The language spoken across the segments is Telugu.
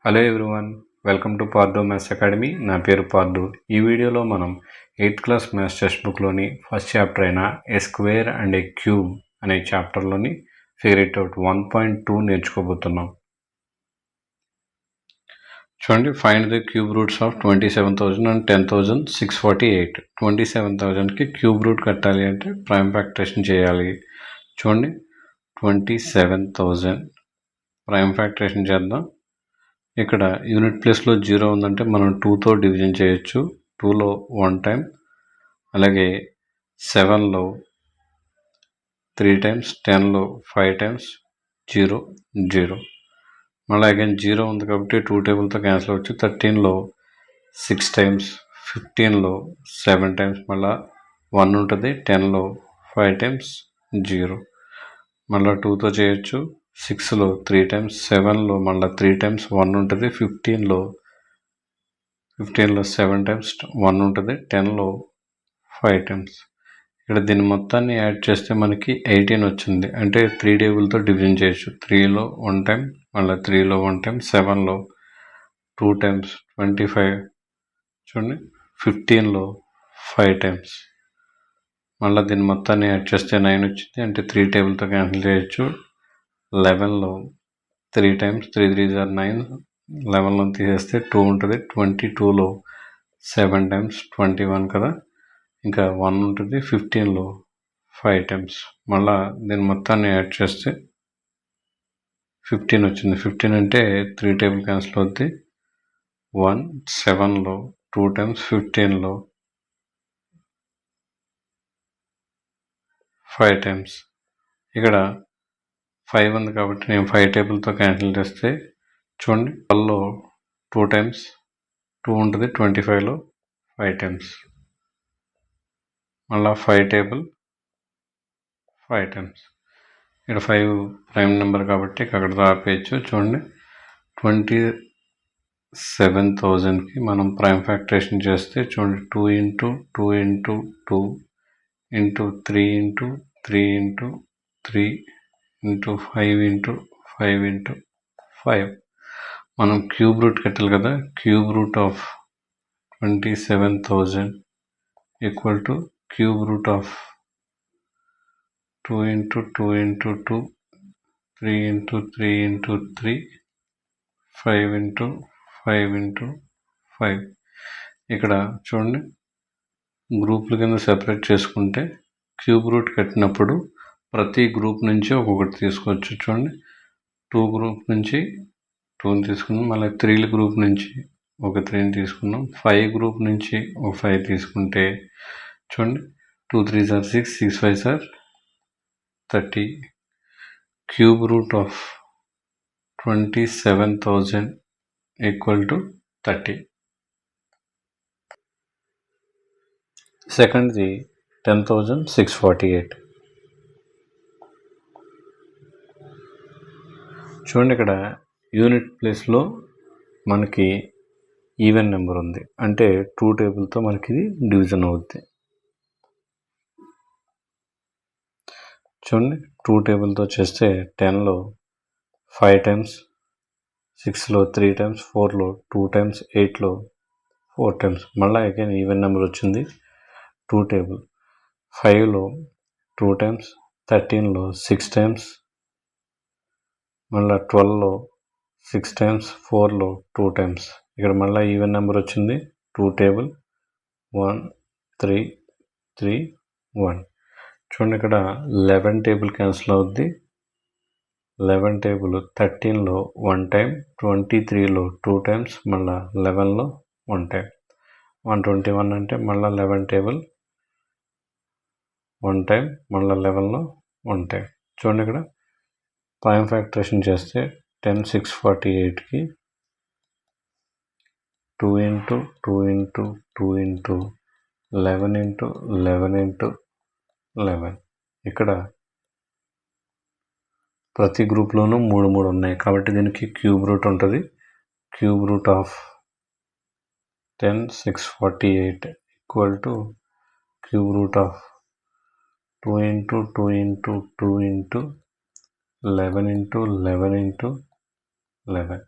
Hello everyone, welcome to Partho maths academy. నా పేరు పార్దో. ఈ వీడియోలో మనం 8th క్లాస్ మ్యాథ్స్ టెక్స్ట్ బుక్లోని ఫస్ట్ చాప్టర్ అయిన a square and a cube అనే చాప్టర్లోని ఫిగర్ ఇట్ అవుట్ 1.2 నేర్చుకోబోతున్నాం. చూడండి, find the cube roots of 27,000 and 10,648. 27,000కి క్యూబ్ రూట్ కట్టాలి అంటే ప్రైమ్ ఫ్యాక్టరేషన్ చేయాలి. చూడండి, 27,000 ప్రైమ్ ఫ్యాక్టరేషన్ చేద్దాం. ఇక్కడ యూనిట్ ప్లేస్లో 0 ఉందంటే మనం 2తో డివిజన్ చేయొచ్చు. 2లో 1 టైం, అలాగే 7లో 3 టైమ్స్, 10లో 5 టైమ్స్, 0 0. మళ్ళీ అగైన్ 0 ఉంది కాబట్టి 2 టేబుల్తో క్యాన్సిల్ అవ్వచ్చు. 13లో 6 టైమ్స్, 15లో 7 టైమ్స్, మళ్ళీ 1 ఉంటుంది. 10లో 5 టైమ్స్, 0. మళ్ళీ 2తో చేయొచ్చు. 6లో 3 టైమ్స్, 7లో మళ్ళీ 3 టైమ్స్, 1 ఉంటుంది. 15లో 7 టైమ్స్, 1 ఉంటుంది. 10లో 5 టైమ్స్. ఇక్కడ దీన్ని మొత్తాన్ని యాడ్ చేస్తే మనకి 18 వచ్చింది. అంటే 3 టేబుల్తో డివిజన్ చేయొచ్చు. 3లో 1 టైం, మళ్ళీ 3లో 1 టైం, 7లో 2 టైమ్స్, 25 చూడండి, 15లో 5 టైమ్స్. మళ్ళీ దీన్ని మొత్తాన్ని యాడ్ చేస్తే 9 వచ్చింది. అంటే 3 టేబుల్తో క్యాన్సిల్ చేయొచ్చు. 11లో 3 టైమ్స్, 3 3s are 9, 11లో తీసేస్తే 2 ఉంటుంది. 22లో 7 టైమ్స్, 21 కదా, ఇంకా 1 ఉంటుంది. 15లో 5 టైమ్స్. మళ్ళీ దీని మొత్తాన్ని యాడ్ చేస్తే 15 వచ్చింది. 15 అంటే 3 టేబుల్ క్యాన్సిల్ అవుద్ది. 1, 7లో 2 టైమ్స్, 15లో 5 టైమ్స్. ఇక్కడ 5 ఉంది కాబట్టి నేను 5 టేబుల్తో క్యాన్సిల్ చేస్తే చూడండి, 12లో 2 టైమ్స్, 2 ఉంటుంది. 25లో 5 టైమ్స్. మళ్ళీ 5 టేబుల్ 5 టైమ్స్. ఇక్కడ 5 ప్రైమ్ నెంబర్ కాబట్టి అక్కడ ఆపేయచ్చు. చూడండి, 27,000కి మనం ప్రైమ్ ఫ్యాక్టరేషన్ చేస్తే చూడండి, 2 into 2 into 2 into 3 into 3 into 3 into 5 into 5 into 5. మనం క్యూబ్ రూట్ కట్టాలి కదా. Cube root of 27,000 equal to cube root of 2 into 2 into 2, 3 into 3 into 3, 5 into 5 into 5. ఇక్కడ చూడండి, గ్రూపుల కింద సెపరేట్ చేసుకుంటే క్యూబ్ రూట్ కట్టినప్పుడు ప్రతి గ్రూప్ నుంచి ఒక్కొక్కటి తీసుకోవచ్చు. చూడండి, 2 గ్రూప్ నుంచి 2ని తీసుకున్నాం, మళ్ళీ 3 గ్రూప్ నుంచి ఒక 3ని తీసుకున్నాం, 5 గ్రూప్ నుంచి ఒక 5 తీసుకుంటే చూడండి, 2 3s are 6, 6 5s are 30. Cube root of 27,000 equal to 30. సెకండ్ది 10,648. చూడండి, ఇక్కడ యూనిట్ ప్లేస్లో మనకి ఈవెన్ నెంబర్ ఉంది. అంటే 2 టేబుల్తో మనకి డివిజన్ అవుద్ది. చూడండి, 2 టేబుల్తో చేస్తే 10లో 5 టైమ్స్, 6లో 3 టైమ్స్, 4లో 2 టైమ్స్, 8లో 4 టైమ్స్. మళ్ళీ అగైన్ ఈవెన్ నెంబర్ వచ్చింది. 2 టేబుల్ 5లో 2 టైమ్స్, 13లో 6 టైమ్స్, మళ్ళీ 12లో 6 టైమ్స్, 4లో 2 టైమ్స్. ఇక్కడ మళ్ళీ ఈవెన్ నెంబర్ వచ్చింది. 2 టేబుల్ 1 3 3 1. చూడండి, ఇక్కడ 11 టేబుల్ క్యాన్సిల్ అవుద్ది. 11 టేబుల్ 13లో 1 టైం, 23లో 2 టైమ్స్, మళ్ళీ 11లో 1 టైం. 121 అంటే మళ్ళీ 11 టేబుల్ 1 టైం, మళ్ళీ 11లో 1 టైం. చూడండి, ఇక్కడ ప్రైమ్ ఫ్యాక్టరేషన్ చేస్తే 10,648కి 2 into 2 into 2 into 11 into 11 into 11. ఇక్కడ ప్రతి గ్రూప్లోనూ 3 3 ఉన్నాయి కాబట్టి దీనికి క్యూబ్ రూట్ ఉంటుంది. Cube root of 10,648 equal to cube root of 2 into 2 into 2 into 11 into 11 into 11.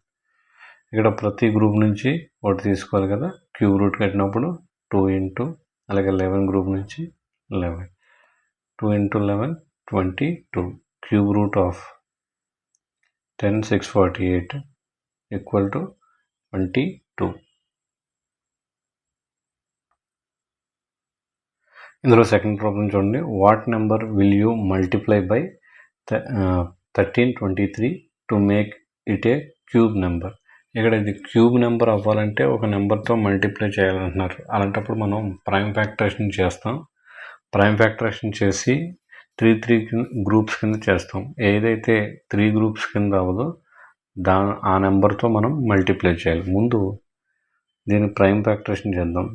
ఇక్కడ ప్రతి గ్రూప్ నుంచి ఒకటి తీసుకోవాలి కదా. క్యూబ్ రూట్ కట్టినప్పుడు 2 ఇంటూ అలాగే 11 గ్రూప్ నుంచి 11, 2 into 11 22, cube root of 10 648 equal to 22. ఇందులో సెకండ్ ప్రాబ్లం చూడండి. What number will you multiply by 1323 to make it A cube number. ఇక్కడ ఇది క్యూబ్ నెంబర్ అవ్వాలంటే ఒక నెంబర్తో మల్టిప్లై చేయాలంటున్నారు. అలాంటప్పుడు మనం ప్రైమ్ ఫ్యాక్టరేషన్ చేస్తాం. ప్రైమ్ ఫ్యాక్టరేషన్ చేసి 3 గ్రూప్స్ కింద చేస్తాం. ఏదైతే 3 గ్రూప్స్ కింద అవ్వదో ఆ నెంబర్తో మనం మల్టిప్లై చేయాలి. ముందు దీన్ని ప్రైమ్ ఫ్యాక్టరేషన్ చేద్దాం.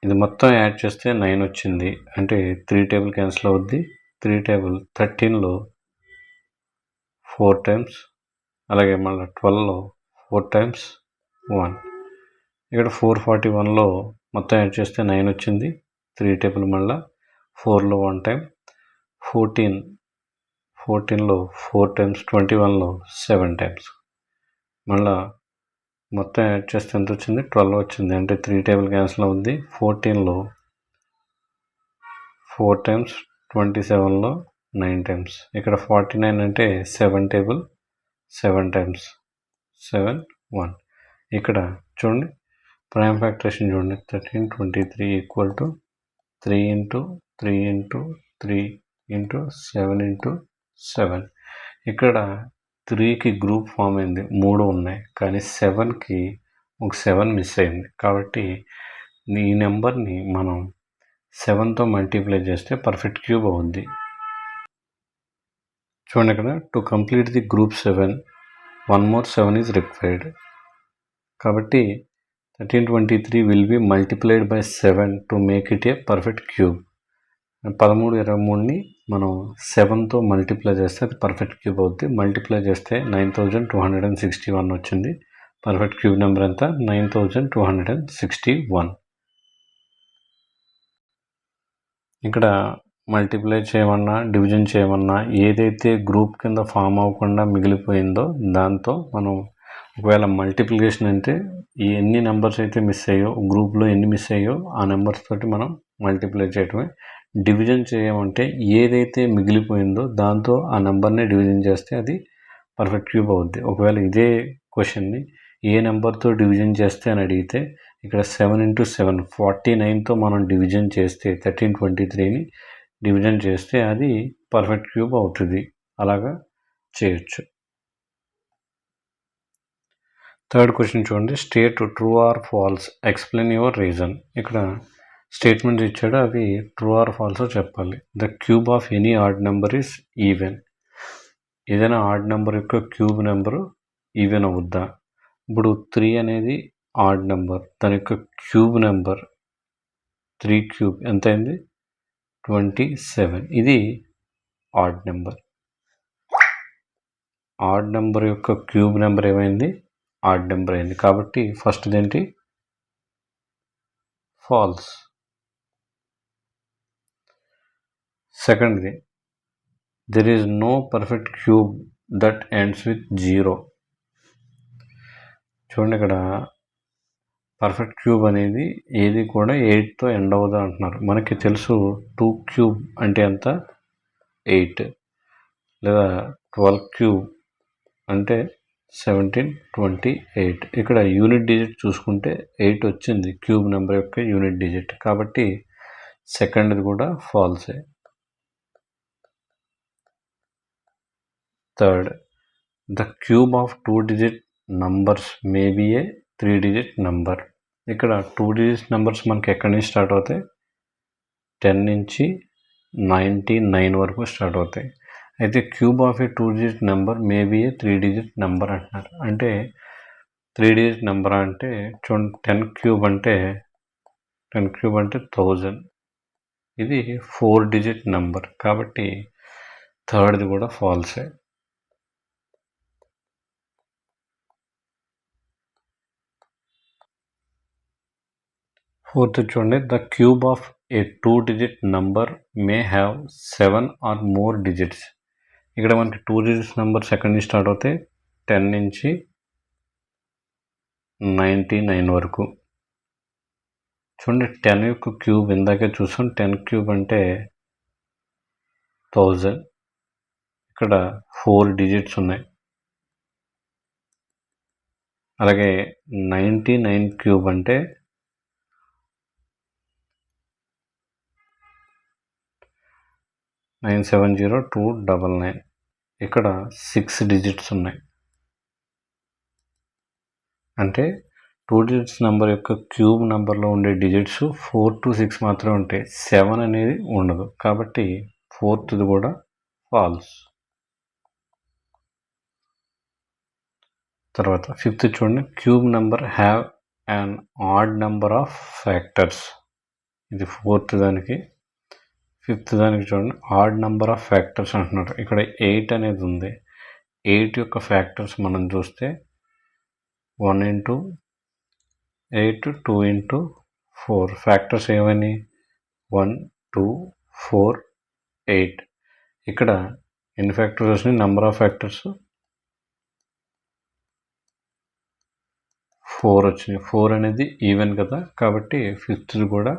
ఇది మొత్తం యాడ్ చేస్తే 9 వచ్చింది. అంటే 3 టేబుల్ క్యాన్సిల్ అవుద్ది. 3 టేబుల్ 13లో 4 టైమ్స్, అలాగే మళ్ళీ 12లో 4 టైమ్స్ 1. ఇక్కడ 441లో మొత్తం యాడ్ చేస్తే 9 వచ్చింది. 3 టేబుల్ మళ్ళీ 4లో 1 టైం, 14లో 4 టైమ్స్, 21లో 7 టైమ్స్. మళ్ళీ మొత్తం యాడ్ చేస్తే ఎంత వచ్చింది? 12 వచ్చింది. అంటే 3 టేబుల్ క్యాన్సిల్ అవుద్ది. 14లో 4 టైమ్స్, 27లో 9 టైమ్స్. ఇక్కడ 49 అంటే 7 టేబుల్ 7 టైమ్స్, 7 1. ఇక్కడ చూడండి ప్రైమ్ ఫ్యాక్టరేషన్ చూడండి. 1323 equal to 3 into 3 into 3 into 7 into 7. ఇక్కడ 3కి గ్రూప్ ఫామ్ అయింది, 3 ఉన్నాయి. కానీ 7కి ఒక 7 మిస్ అయింది. కాబట్టి ఈ నెంబర్ని మనం 7తో మల్టిప్లై చేస్తే పర్ఫెక్ట్ క్యూబ్ అవుద్ది. చూడండి ఇక్కడ to complete the group 7 1 more 7 is required. కాబట్టి 1323 will be multiplied by 7 to make it a perfect cube. 1323ని మనం 7తో మల్టిప్లై చేస్తే అది పర్ఫెక్ట్ క్యూబ్ అవుద్ది. మల్టిప్లై చేస్తే 9261 వచ్చింది. పర్ఫెక్ట్ క్యూబ్ నెంబర్ ఎంత? 9261. ఇక్కడ మల్టిప్లై చేయమన్నా డివిజన్ చేయమన్నా ఏదైతే గ్రూప్ కింద ఫామ్ అవ్వకుండా మిగిలిపోయిందో దాంతో మనం ఒకవేళ మల్టిప్లికేషన్ అంటే ఎన్ని నెంబర్స్ అయితే మిస్ అయ్యో, గ్రూప్లో ఎన్ని మిస్ అయ్యో ఆ నెంబర్స్ తోటి మనం మల్టిప్లై చేయటమే. డివిజన్ చేయమంటే ఏదైతే మిగిలిపోయిందో దాంతో ఆ నెంబర్ని డివిజన్ చేస్తే అది పర్ఫెక్ట్ క్యూబ్ అవుద్ది. ఒకవేళ ఇదే క్వశ్చన్ని ఏ నెంబర్తో డివిజన్ చేస్తే అని అడిగితే ఇక్కడ 7 ఇంటూ 7 49తో మనం డివిజన్ చేస్తే 1323ని డివిజన్ చేస్తే అది పర్ఫెక్ట్ క్యూబ్ అవుతుంది. అలాగా చేయొచ్చు. థర్డ్ క్వశ్చన్ చూడండి. State true or false, explain your reason. ఇక్కడ స్టేట్మెంట్స్ ఇచ్చాడు, అవి ట్రూ ఆర్ ఫాల్స్ చెప్పాలి. The cube of any odd number is even. ఏదైనా ఆడ్ నెంబర్ యొక్క క్యూబ్ నెంబరు ఈవెన్ అవుద్దా? ఇప్పుడు 3 అనేది ఆడ్ నెంబర్, దాని యొక్క క్యూబ్ నెంబర్ 3 క్యూబ్ ఎంత అయింది? 27. ఇది ఆడ్ నెంబర్. ఆడ్ నెంబర్ యొక్క క్యూబ్ నెంబర్ ఏమైంది? ఆడ్ నెంబర్ అయింది. కాబట్టి ఫస్ట్ ఏంటి? ఫాల్స్. సెకండ్ది, there is no perfect cube that ends with 0. చూడండి ఇక్కడ పర్ఫెక్ట్ క్యూబ్ అనేది ఏది కూడా 8తో ఎండ్ అవ్వదు అంటున్నారు. మనకి తెలుసు 2 క్యూబ్ అంటే ఎంత? 8. లేదా 12 క్యూబ్ అంటే 17 28. ఇక్కడ యూనిట్ డిజిట్ చూసుకుంటే 8 వచ్చింది క్యూబ్ నెంబర్ యొక్క యూనిట్ డిజిట్. కాబట్టి సెకండ్ది కూడా ఫాల్సే. Third, the cube of 2 digit numbers may be a 3 digit number. ఇక్కడ 2 డిజిట్ నెంబర్స్ మనకి ఎక్కడి నుంచి స్టార్ట్ అవుతాయి? 10 నుంచి 99 వరకు స్టార్ట్ అవుతాయి. అయితే cube of a 2 digit number may be a 3 digit number అంటున్నారు. అంటే 3 డిజిట్ నెంబర్ అంటే చూడండి 10 క్యూబ్ అంటే 1000. ఇది 4 డిజిట్ నెంబర్. కాబట్టి థర్డ్ది కూడా ఫాల్సే. ఫోర్త్ చూడండి, the cube of a 2 digit number may have 7 or more digits. ఇక్కడ మనకి 2 డిజిట్స్ నెంబర్ సెకండ్ నుంచి స్టార్ట్ అవుతాయి 10 నుంచి 99 వరకు. చూడండి 10 యొక్క క్యూబ్ ఇందాకే చూసాం. 10 క్యూబ్ అంటే 1000. ఇక్కడ 4 డిజిట్స్ ఉన్నాయి. అలాగే 99 క్యూబ్ అంటే 970299. ఇక్కడ 6 డిజిట్స్ ఉన్నాయి. అంటే 2 డిజిట్స్ నెంబర్ యొక్క క్యూబ్ నెంబర్లో ఉండే డిజిట్స్ 4 to 6 మాత్రమే ఉంటాయి. 7 అనేది ఉండదు. కాబట్టి 4th కూడా ఫాల్స్. తర్వాత 5th చూడండి, cube number have an odd number of factors. ఇది 4th దానికి. 5th దానికి చూడండి, ఆడ్ నెంబర్ ఆఫ్ ఫ్యాక్టర్స్ అంటున్నారు. ఇక్కడ 8 అనేది ఉంది. 8 యొక్క ఫ్యాక్టర్స్ మనం చూస్తే 1 into 8, 2 into 4. ఫ్యాక్టర్స్ ఏమని 1, 2, 4, 8. ఇక్కడ ఎన్ని ఫ్యాక్టర్స్ వచ్చినాయి? నెంబర్ ఆఫ్ ఫ్యాక్టర్స్ 4 వచ్చినాయి. 4 అనేది ఈవెన్ కదా, కాబట్టి 5th కూడా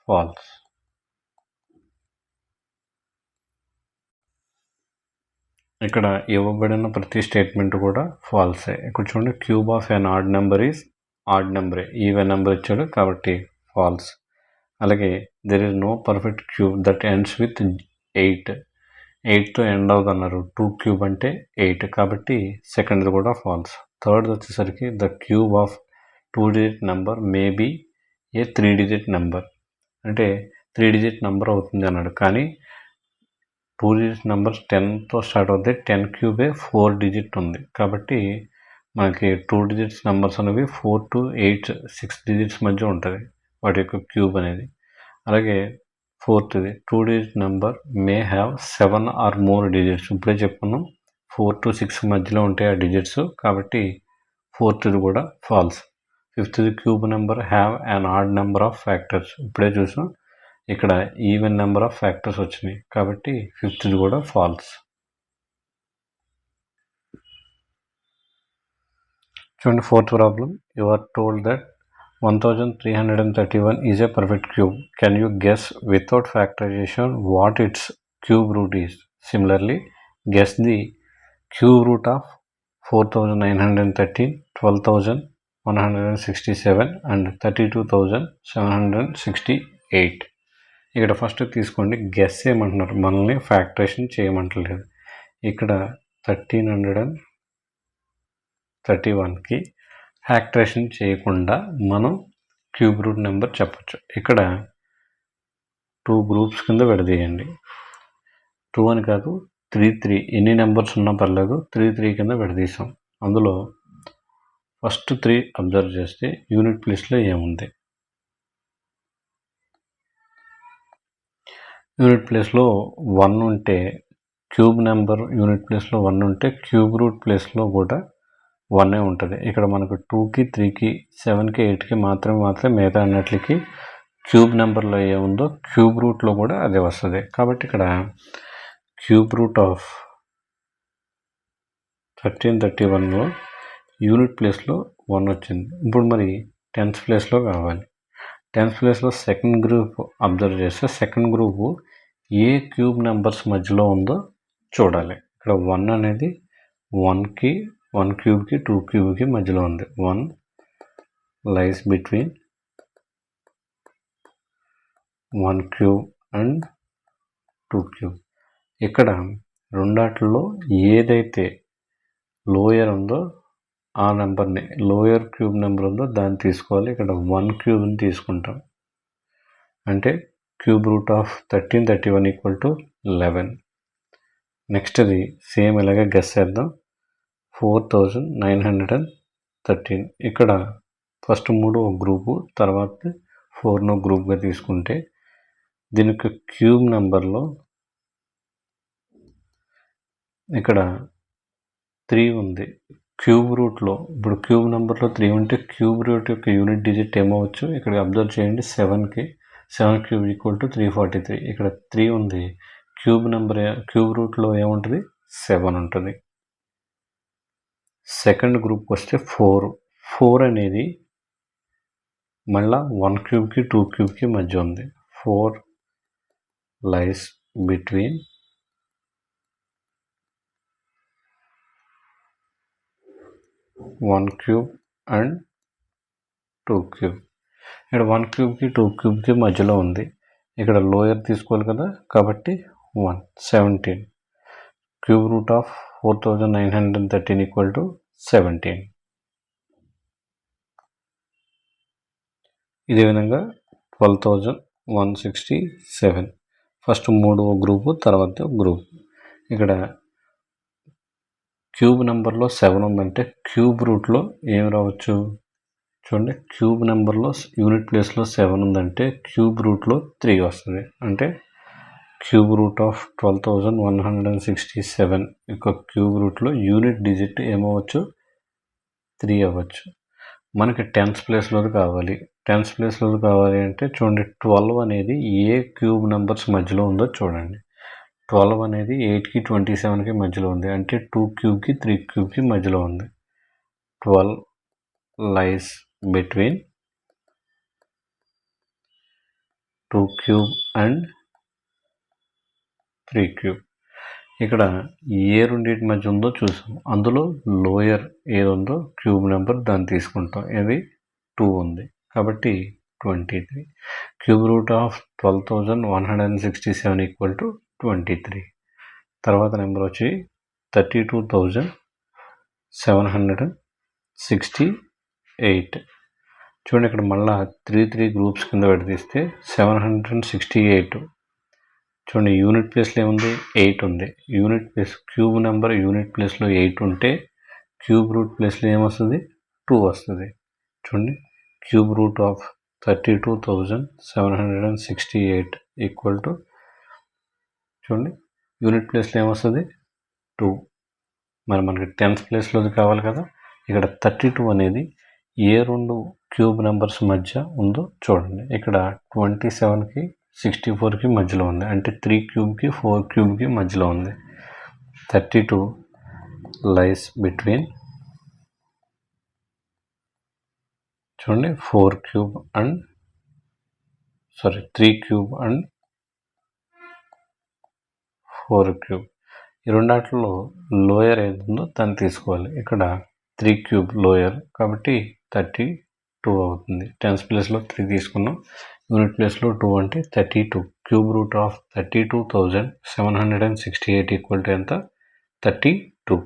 ఫాల్స్. ఇక్కడ ఇవ్వబడిన ప్రతి స్టేట్మెంట్ కూడా ఫాల్సే. ఇక్కడ చూడండి, cube of an odd number is odd నెంబరే, ఈవెన్ నెంబర్ ఇచ్చాడు కాబట్టి ఫాల్స్. అలాగే there is no perfect cube that ends with 8. 8తో ఎండ్ అవుతుంది అన్నారు. 2 క్యూబ్ అంటే 8 కాబట్టి సెకండ్ కూడా ఫాల్స్. థర్డ్ వచ్చేసరికి the cube of 2 digit number may be a 3 digit number. అంటే 3 డిజిట్ నెంబర్ అవుతుంది అన్నాడు. కానీ 2 డిజిట్ నెంబర్ 10తో స్టార్ట్ అవుతాయి. 10 క్యూబే 4 డిజిట్ ఉంది. కాబట్టి మనకి 2 డిజిట్స్ నెంబర్స్ అనేవి 4 to 8, 6 డిజిట్స్ మధ్య ఉంటుంది వాటి యొక్క క్యూబ్ అనేది. అలాగే 4th 2 digit number may have 7 or more digits. ఇప్పుడే చెప్పుకున్నాం 4 to 6 మధ్యలో ఉంటాయి ఆ డిజిట్స్, కాబట్టి 4th కూడా false. 5th cube number have an odd number of factors. ఇప్పుడే చూసాం, ఇక్కడ ఈవెన్ నెంబర్ ఆఫ్ ఫ్యాక్టర్స్ వచ్చినాయి కాబట్టి 5th కూడా ఫాల్స్. చూడండి 4th problem. You are told that 1331 is a perfect cube. Can you guess without factorization what its cube root is? Similarly, guess the cube root of 4913, 12167 and 32768. ఇక్కడ ఫస్ట్ తీసుకోండి, గెస్ చేయమంటున్నారు, మనల్ని ఫ్యాక్టరేషన్ చేయమంటలేదు. ఇక్కడ 1331కి ఫ్యాక్టరేషన్ చేయకుండా మనం క్యూబ్ రూట్ నెంబర్ చెప్పచ్చు. ఇక్కడ 2 గ్రూప్స్ కింద విడదీయండి. 2 అని కాదు, 3 ఎన్ని నెంబర్స్ ఉన్నా పర్లేదు, 3 కింద విడదీసాం. అందులో ఫస్ట్ 3 అబ్జర్వ్ చేస్తే యూనిట్ ప్లేస్లో ఏముంది? యూనిట్ ప్లేస్లో 1 ఉంటే క్యూబ్ నెంబర్ యూనిట్ ప్లేస్లో 1 ఉంటే క్యూబ్ రూట్ ప్లేస్లో కూడా 1 ఉంటుంది. ఇక్కడ మనకు 2కి 3కి 7కి 8కి మాత్రమే మిగతా అన్నిటికి క్యూబ్ నెంబర్లో ఏముందో క్యూబ్ రూట్లో కూడా అదే వస్తుంది. కాబట్టి ఇక్కడ క్యూబ్ రూట్ ఆఫ్ 1331లో యూనిట్ ప్లేస్లో 1 వచ్చింది. ఇప్పుడు మరి 10th ప్లేస్లో కావాలి. 10th ప్లేస్లో సెకండ్ గ్రూప్ అబ్జర్వ్ చేస్తే సెకండ్ గ్రూపు ఏ క్యూబ్ నెంబర్స్ మధ్యలో ఉందో చూడాలి. ఇక్కడ 1 అనేది 1 క్యూబ్కి 2 క్యూబ్కి మధ్యలో ఉంది. 1 lies between 1 cube and 2 cube. ఇక్కడ రెండాటిలో ఏదైతే లోయర్ ఉందో ఆ నెంబర్ని, లోయర్ క్యూబ్ నెంబర్ ఉందో దాన్ని తీసుకోవాలి. ఇక్కడ 1 క్యూబ్ని తీసుకుంటాం. అంటే cube root of 1331 equal to 11. Next అది సేమ్ ఇలాగే గెస్ చేద్దాం. 4913. ఇక్కడ ఫస్ట్ 3 ఒక గ్రూపు, తర్వాత 4ను గ్రూప్గా తీసుకుంటే దీనికి క్యూబ్ నెంబర్లో ఇక్కడ 3 ఉంది. క్యూబ్ రూట్లో ఇప్పుడు క్యూబ్ నెంబర్లో 3 ఉంటే క్యూబ్ రూట్ యొక్క యూనిట్ డిజిట్ ఏమవచ్చు? ఇక్కడ అబ్జర్వ్ చేయండి, 7 క్యూబ్ ఈక్వల్ టు 343. ఇక్కడ 3 ఉంది. క్యూబ్ రూట్లో ఏముంటుంది 7 ఉంటుంది. సెకండ్ గ్రూప్ వస్తే 4 అనేది మళ్ళా 1 క్యూబ్కి 2 క్యూబ్కి మధ్య ఉంది. 4 lies between 1 cube and 2 cube. ఇక్కడ 1 క్యూబ్కి 2 క్యూబ్కి మధ్యలో ఉంది. ఇక్కడ లోయర్ తీసుకోవాలి కదా, కాబట్టి 17. Cube root of 4913 equal to 17. ఇదే విధంగా 12,167. ఫస్ట్ 3వ గ్రూపు, తర్వాత గ్రూప్. ఇక్కడ క్యూబ్ నెంబర్లో 7 ఉందంటే క్యూబ్ రూట్లో ఏం రావచ్చు చూడండి. క్యూబ్ నెంబర్లో యూనిట్ ప్లేస్లో 7 ఉందంటే క్యూబ్ రూట్లో 3 వస్తుంది. అంటే క్యూబ్ రూట్ ఆఫ్ 12,167 యొక్క క్యూబ్ రూట్లో యూనిట్ డిజిట్ ఏమవచ్చు 3 అవ్వచ్చు. మనకి టెన్స్ ప్లేస్లోది కావాలి. టెన్స్ ప్లేస్లోది కావాలి అంటే చూడండి, 12 అనేది ఏ క్యూబ్ నెంబర్స్ మధ్యలో ఉందో చూడండి. 12 అనేది 8కి 27కి మధ్యలో ఉంది. అంటే 2 క్యూబ్కి 3 క్యూబ్కి మధ్యలో ఉంది. 12 lies between 2 cube and 3 cube. ఇక్కడ ఏ రెండింటి మధ్య ఉందో చూసాం. అందులో లోయర్ ఏది ఉందో క్యూబ్ నెంబర్ దాన్ని తీసుకుంటాం. ఇది 2 ఉంది కాబట్టి 23. Cube root of 12,167 equal to 23. తర్వాత నెంబర్ వచ్చి 32,768. చూడండి, ఇక్కడ మళ్ళీ 3 గ్రూప్స్ కింద విడదీస్తే 768. చూడండి, యూనిట్ ప్లేస్లో ఏముంది 8 ఉంది. Unit place cube number unit ప్లేస్లో 8 ఉంటే క్యూబ్ రూట్ ప్లేస్లో ఏమొస్తుంది 2 వస్తుంది. చూడండి, cube root of 32,768 equal to చూడండి యూనిట్ ప్లేస్లో ఏమొస్తుంది 2. మరి మనకి టెన్స్ ప్లేస్లోది కావాలి కదా. ఇక్కడ 32 అనేది ఏ రెండు క్యూబ్ నెంబర్స్ మధ్య ఉందో చూడండి. ఇక్కడ 27కి 64కి మధ్యలో ఉంది. అంటే 3 క్యూబ్కి 4 క్యూబ్కి మధ్యలో ఉంది. 32 లైస్ బిట్వీన్ చూడండి 3 క్యూబ్ అండ్ 4 క్యూబ్. ఈ రెండాట్లో లోయర్ ఏది ఉందో దాన్ని తీసుకోవాలి. ఇక్కడ 3 క్యూబ్ లోయర్ కాబట్టి 32 అవుతుంది. టెన్స్ ప్లేస్లో 3 తీసుకున్నాం. యూనిట్ ప్లేస్లో 2 అంటే 32. Cube root of 32,768 equal to ఎంత 32.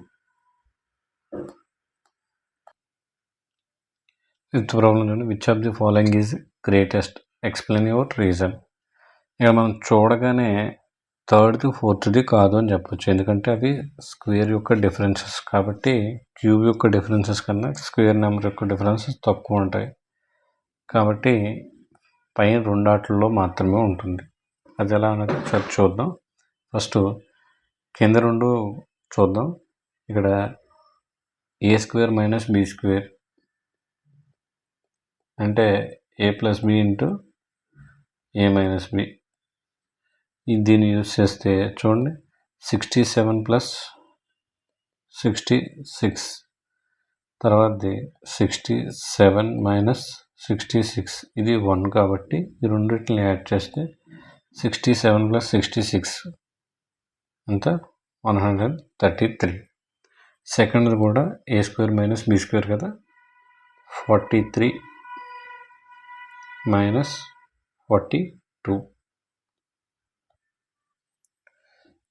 ఫిఫ్త్ ప్రాబ్లం చూడండి. Which of the following is greatest, explain your reason. ఇక మనం చూడగానే 3ది 4ది కాదు అని చెప్పొచ్చు. ఎందుకంటే అవి స్క్వేర్ యొక్క డిఫరెన్సెస్ కాబట్టి క్యూబ్ యొక్క డిఫరెన్సెస్ కన్నా స్క్వేర్ నెంబర్ యొక్క డిఫరెన్సెస్ తక్కువ ఉంటాయి. కాబట్టి పైన రెండాట్లలో మాత్రమే ఉంటుంది. అది ఎలా అన్నది ఒకసారి చూద్దాం. ఫస్ట్ కింద రెండు చూద్దాం. ఇక్కడ ఏ స్క్వేర్ మైనస్ బి స్క్వేర్ అంటే ఏ ప్లస్ బి ఇంటూ ఏ మైనస్ బి. దీన్ని యూజ్ చేస్తే చూడండి 67 ప్లస్ 66, తర్వాతది 67 మైనస్ 66, ఇది 1 కాబట్టి ఈ రెండింటిని యాడ్ చేస్తే 67 ప్లస్ 66 అంతా 133. సెకండ్ది కూడా ఏ స్క్వేర్ మైనస్ బి స్క్వేర్ కదా, 43 మైనస్ 42.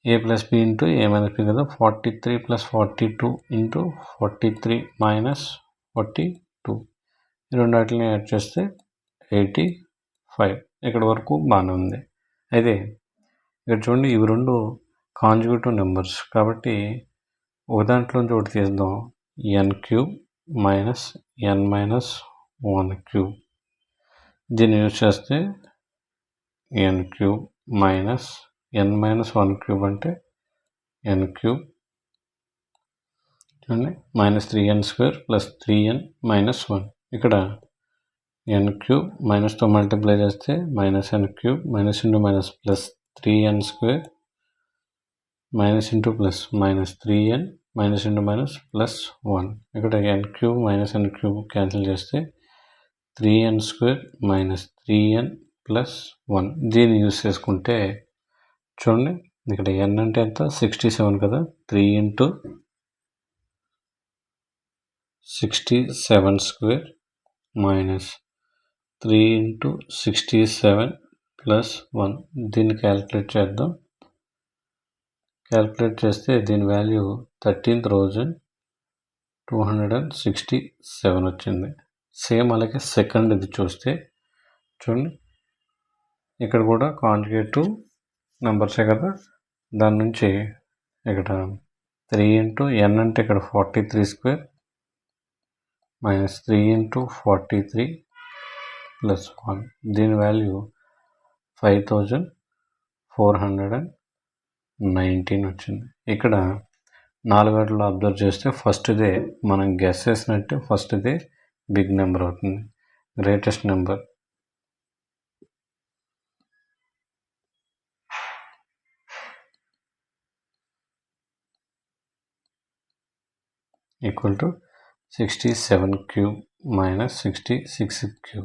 ఏ ప్లస్ బి ఇంటూ ఏ మైనస్ బి కదా, 43 ప్లస్ 42 ఇంటూ 43 మైనస్ 42. ఈ రెండు వాటిని యాడ్ చేస్తే 85. ఇక్కడ వరకు బాగానే ఉంది. అయితే ఇక్కడ చూడండి, ఇవి రెండు కాంజుగేటివ్ నెంబర్స్ కాబట్టి ఒక దాంట్లోంచి ఒకటి తీద్దాం. n cube minus n minus 1 cube. దీన్ని యూజ్ చేస్తే n cube minus n minus 1 cube అంటే n క్యూబ్ చూడండి minus 3n square plus 3n minus 1. ఇక్కడ n క్యూబ్ మైనస్తో మల్టిప్లై చేస్తే minus n cube minus into minus plus 3n square minus into plus minus 3n minus into minus plus 1. ఇక్కడ n cube minus n cube cancel చేస్తే 3n² మైనస్ 3n ప్లస్ 1. దీన్ని యూస్ చేసుకుంటే చూడండి, ఇక్కడ n అంటే ఎంత 67 కదా, 3 ఇంటూ 67² మైనస్ 3 ఇంటూ 67 ప్లస్ 1. దీన్ని క్యాలిక్యులేట్ చేద్దాం. క్యాలిక్యులేట్ చేస్తే దీని వాల్యూ 13,267 వచ్చింది. సేమ్ అలాగే సెకండ్ ఇది చూస్తే చూడండి, ఇక్కడ కూడా కాంజుగేటివ్ నెంబర్సే కదా, దాని నుంచి ఇక్కడ 3 ఇంటూ n అంటే ఇక్కడ 43² మైనస్ 3 ఇంటూ 43 ప్లస్ 1. దీని వాల్యూ 5,419 వచ్చింది. ఇక్కడ 4 వాటిలో అబ్జర్వ్ చేస్తే ఫస్ట్దే మనం గెస్ చేసినట్టు ఫస్ట్దే బిగ్ నెంబర్ అవుతుంది, greatest number. Equal to 67³ minus 66³.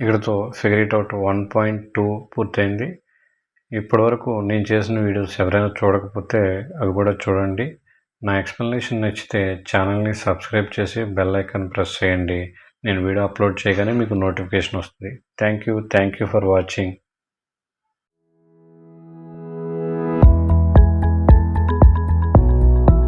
ఇక్కడతో ఫిగర్ ఇట్ అవుట్ 1.2 పూర్తయింది. ఇప్పటివరకు నేను చేసిన వీడియోస్ ఎవరైనా చూడకపోతే అవి కూడా చూడండి. నా ఎక్స్ప్లెనేషన్ నచ్చితే ఛానల్ని సబ్స్క్రైబ్ చేసి బెల్ ఐకాన్ ప్రెస్ చేయండి. నేను వీడియో అప్లోడ్ చేయగానే మీకు నోటిఫికేషన్ వస్తుంది. Thank you for watching.